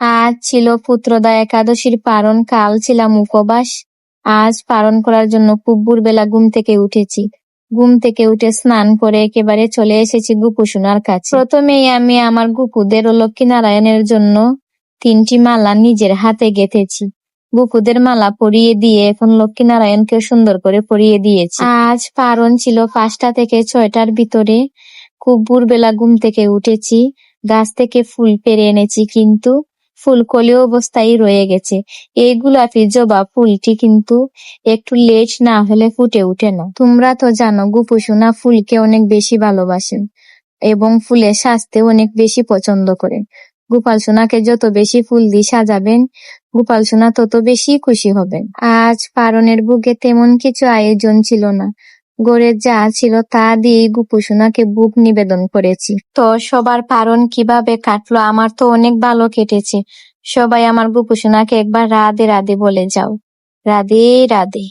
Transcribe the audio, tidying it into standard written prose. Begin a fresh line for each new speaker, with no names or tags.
আজ ছিল পুত্রদা একাদশীর পারণ, কাল ছিলাম উপবাস। আজ পারণ করার জন্য খুব ভোরবেলা ঘুম থেকে উঠেছি। ঘুম থেকে উঠে স্নান করে একেবারে চলে এসেছি গুপু সোনার কাছে। প্রথমেই আমি আমার গুপুদের ও লক্ষ্মীনারায়ণের জন্য 3টি মালা নিজের হাতে গেঁথেছি। গুপুদের মালা পরিয়ে দিয়ে এখন লক্ষ্মীনারায়ণকে সুন্দর করে পরিয়ে দিয়েছি। আজ পারণ ছিল 5টা থেকে 6টার ভিতরে। খুব ভোরবেলা ঘুম থেকে উঠেছি, গাছ থেকে ফুল পেড়ে এনেছি, কিন্তু ফুল কলি অবস্থায় রয়ে গেছে। এই গোলাপি জবা ফুলটি কিন্তু একটু লেট না হলে ফুটে ওঠে না। তোমরা তো জানো গুপু সোনা ফুলকে অনেক বেশি ভালোবাসেন এবং ফুলে সাজতে অনেক বেশি পছন্দ করেন। গোপাল সোনাকে যত বেশি ফুল দিয়ে সাজাবেন, গোপাল সোনা তত বেশি খুশি হবেন। আজ পারণের ভোগে তেমন কিছু আয়োজন ছিল না। ঘরে যা ছিল তা দিয়ে গুপু সোনাকে ভোগ নিবেদন করেছি। তো সবার পারণ কিভাবে কাটলো? আমার তো অনেক ভালো কেটেছে। সবাই আমার গুপু সোনাকে একবার রাধে রাধে বলে যাও। রাধে রাধে।